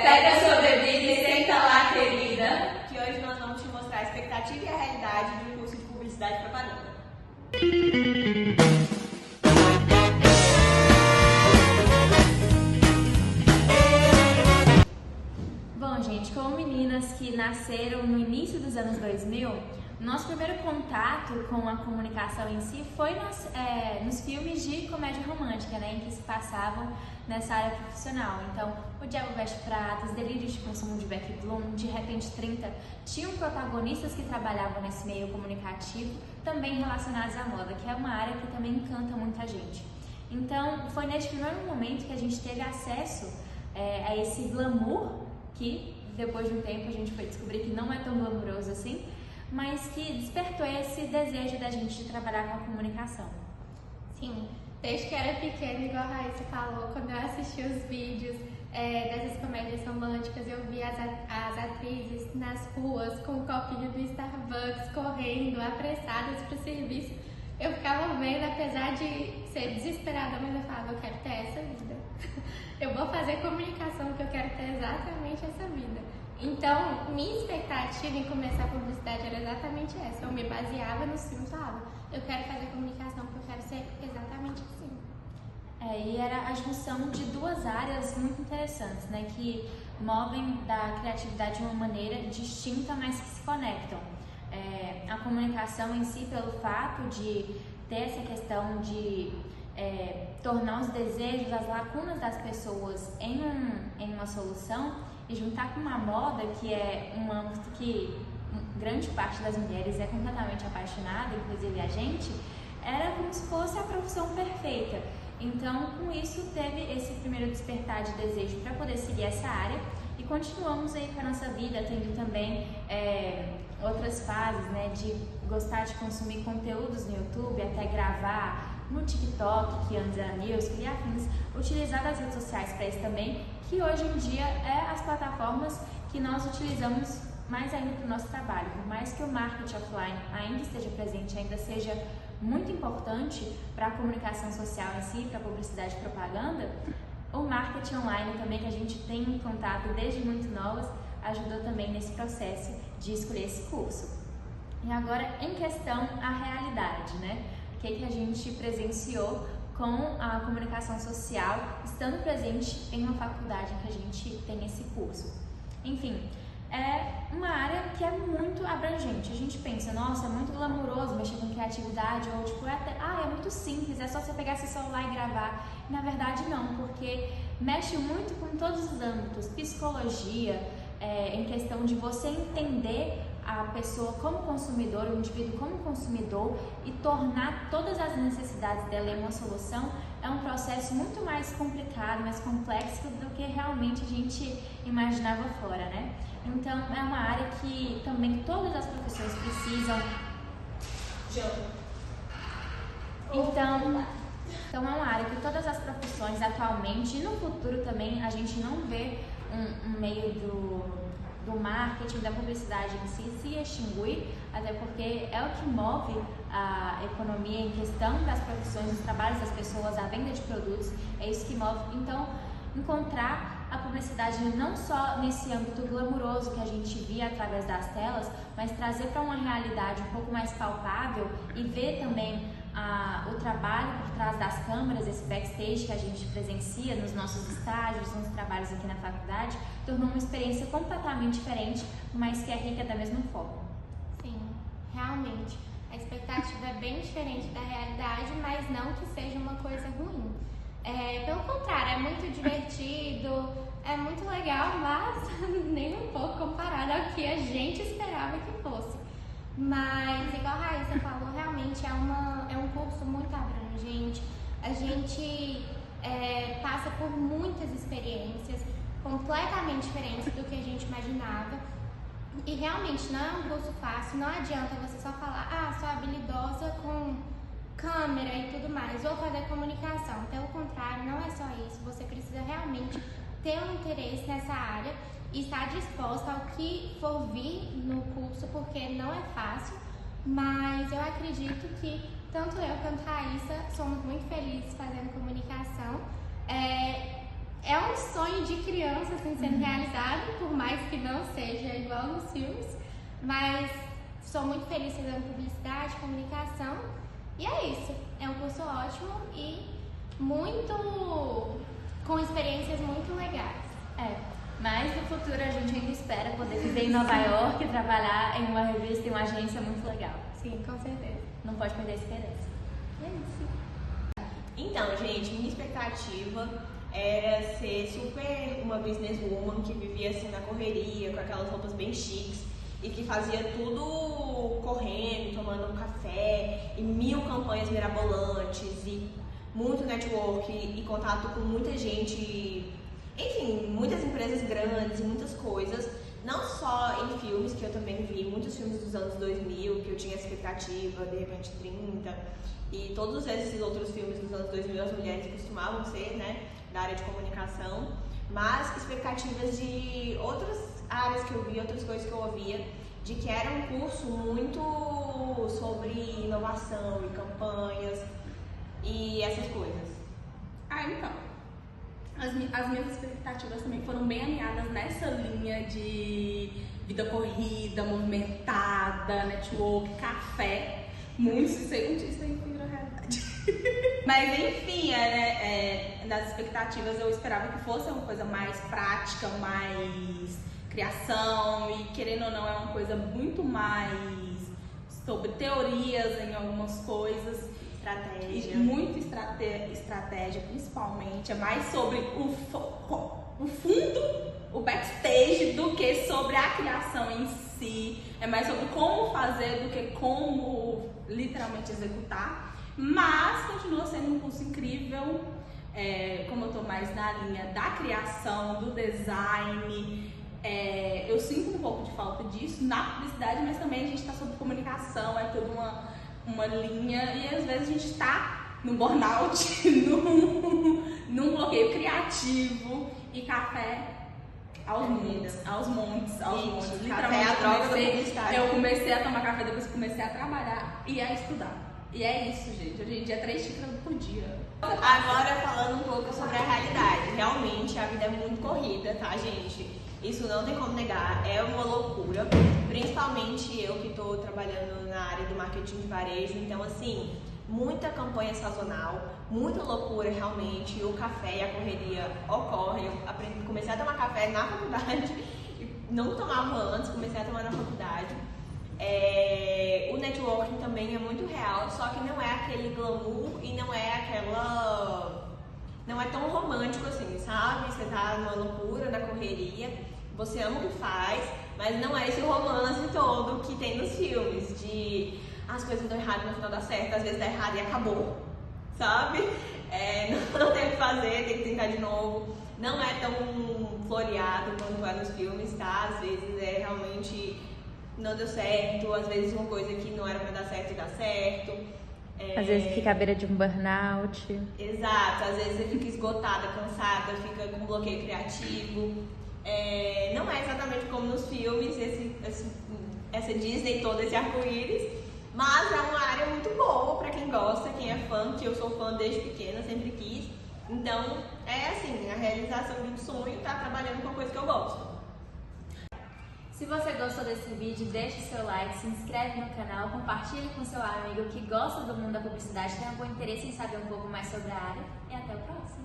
Pega sua bebida e senta lá, querida. Que hoje nós vamos te mostrar a expectativa e a realidade de um curso de publicidade e propaganda. Bom, gente, como meninas que nasceram no início dos anos 2000, nosso primeiro contato com a comunicação em si foi nos filmes de comédia romântica, né, em que se passavam nessa área profissional. Então, O Diabo Veste Prata, Os Delírios de Consumo de Beck Bloom, De Repente 30, tinham protagonistas que trabalhavam nesse meio comunicativo, também relacionados à moda, que é uma área que também encanta muita gente. Então, foi neste primeiro momento que a gente teve acesso a esse glamour, que depois de um tempo a gente foi descobrir que não é tão glamouroso assim, mas que despertou esse desejo da gente de trabalhar com a comunicação. Sim, desde que era pequena, igual a Raíssa falou, quando eu assisti os vídeos dessas comédias românticas, eu via as atrizes nas ruas com o copinho do Starbucks, correndo, apressadas para o serviço. Eu ficava vendo, apesar de ser desesperada, mas eu falava, eu quero ter essa vida. Eu vou fazer comunicação porque eu quero ter exatamente essa vida. Então, minha expectativa em começar a publicidade era exatamente essa. Eu me baseava nos filmes e falava, eu quero fazer comunicação porque eu quero ser exatamente assim. E era a junção de duas áreas muito interessantes, né, que movem da criatividade de uma maneira distinta, mas que se conectam. A comunicação em si, pelo fato de ter essa questão de tornar os desejos, as lacunas das pessoas em uma solução, e juntar com uma moda que é um âmbito que grande parte das mulheres é completamente apaixonada, inclusive a gente, era como se fosse a profissão perfeita. Então, com isso, teve esse primeiro despertar de desejo para poder seguir essa área e continuamos aí com a nossa vida, tendo também outras fases, né, de gostar de consumir conteúdos no YouTube, até gravar no TikTok, que antes era News, e afins, utilizar as redes sociais para isso também, que hoje em dia é as plataformas que nós utilizamos mais ainda para o nosso trabalho. Por mais que o marketing offline ainda esteja presente, ainda seja muito importante para a comunicação social em si, para a publicidade e propaganda, o marketing online também, que a gente tem em contato desde muito novas, ajudou também nesse processo de escolher esse curso. E agora, em questão a realidade, né? O que a gente presenciou com a comunicação social, estando presente em uma faculdade em que a gente tem esse curso. Enfim, é uma área que é muito abrangente. A gente pensa, nossa, é muito glamouroso mexer com criatividade, ou tipo, é muito simples, é só você pegar seu celular e gravar. Na verdade não, porque mexe muito com todos os âmbitos, psicologia, em questão de você entender a pessoa como consumidor, o indivíduo como consumidor, e tornar todas as necessidades dela em uma solução, é um processo muito mais complicado, mais complexo do que realmente a gente imaginava fora, né? Então, é uma área que também todas as profissões precisam. Então é uma área que todas as profissões atualmente e no futuro também a gente não vê um meio do marketing, da publicidade em si se extinguir, até porque é o que move a economia em questão das profissões, dos trabalhos das pessoas, a venda de produtos, é isso que move. Então, encontrar a publicidade não só nesse âmbito glamouroso que a gente via através das telas, mas trazer para uma realidade um pouco mais palpável e ver também o trabalho por trás das câmeras, esse backstage que a gente presencia nos nossos estágios, nos trabalhos aqui na faculdade, tornou uma experiência completamente diferente, mas que é rica da mesma forma. Sim, realmente. A expectativa é bem diferente da realidade, mas não que seja uma coisa ruim. Pelo contrário, é muito divertido, é muito legal, mas nem um pouco comparado ao que a gente esperava que fosse. Mas, igual a Raíssa falou, realmente é um curso muito abrangente. A gente passa por muitas experiências completamente diferentes do que a gente imaginava. E realmente não é um curso fácil, não adianta você só falar, sou habilidosa com câmera e tudo mais, vou fazer comunicação. Pelo contrário, não é só isso, você precisa realmente ter um interesse nessa área e estar disposta ao que for vir no curso, porque não é fácil, mas eu acredito que tanto eu quanto a Raíssa somos muito felizes fazendo comunicação. é um sonho de criança assim, sendo realizado, por mais que não seja igual nos filmes, mas sou muito feliz fazendo publicidade, comunicação, e é isso. É um curso ótimo e com experiências muito legais. Mas no futuro a gente ainda espera poder viver em Nova York e trabalhar em uma revista e uma agência muito legal. Sim, com certeza. Não pode perder a esperança. É isso. Então, gente, minha expectativa era ser super uma businesswoman que vivia assim na correria, com aquelas roupas bem chiques e que fazia tudo correndo, tomando um café e 1000 campanhas mirabolantes e muito network e contato com muita gente, enfim, muitas empresas grandes e muitas coisas, não só em filmes, que eu também vi muitos filmes dos anos 2000, que eu tinha expectativa, de repente 30, e todos esses outros filmes dos anos 2000 as mulheres costumavam ser, né, da área de comunicação, mas expectativas de outras áreas que eu vi, outras coisas que eu ouvia, de que era um curso muito sobre inovação e campanhas e essas coisas. Então, as minhas expectativas também foram bem alinhadas nessa linha de vida corrida, movimentada, network, café, muito, isso aí virou realidade. Mas enfim, nas expectativas eu esperava que fosse uma coisa mais prática, mais criação, e querendo ou não é uma coisa muito mais sobre teorias em algumas coisas. Estratégia. Muito estratégia, principalmente. É mais sobre o fundo, o backstage, do que sobre a criação em si. É mais sobre como fazer do que como literalmente executar. Mas continua sendo um curso incrível. Como eu tô mais na linha da criação, do design, eu sinto um pouco de falta disso na publicidade, mas também a gente tá sobre comunicação, é toda uma linha, e às vezes a gente está no burnout, num bloqueio criativo, e café aos montes. Gente, Literalmente, café é a droga da publicidade. eu comecei a tomar café depois que comecei a trabalhar e a estudar. E é isso, gente. Hoje em dia é 3 xícaras por dia. Agora falando um pouco sobre a realidade. Realmente a vida é muito corrida, tá, gente? Isso não tem como negar, é uma loucura. Principalmente eu que estou trabalhando na área do marketing de varejo. Então, assim, muita campanha sazonal, muita loucura realmente. O café e a correria ocorrem. Eu comecei a tomar café na faculdade. Não tomava antes, comecei a tomar na faculdade. O networking também é muito real, só que não é aquele glamour e não é tão romântico assim, sabe? Você tá numa loucura, na correria, você ama o que faz, mas não é esse romance todo que tem nos filmes, de as coisas dão errado, no final dá certo, às vezes dá errado e acabou, sabe? Não tem o que fazer, tem que tentar de novo. Não é tão floreado quanto é nos filmes, tá? Às vezes realmente não deu certo, às vezes uma coisa que não era pra dar certo e dá certo. Às vezes fica à beira de um burnout. Exato, às vezes você fica esgotada, cansada, fica com bloqueio criativo. Não é exatamente como nos filmes, essa Disney toda, esse arco-íris, mas é uma área muito boa pra quem gosta, quem é fã, que eu sou fã desde pequena, sempre quis. Então, é assim, a realização de um sonho, tá trabalhando com a coisa que eu gosto. Se você gostou desse vídeo, deixe seu like, se inscreve no canal, compartilhe com seu amigo que gosta do mundo da publicidade, tem algum interesse em saber um pouco mais sobre a área, e até o próximo!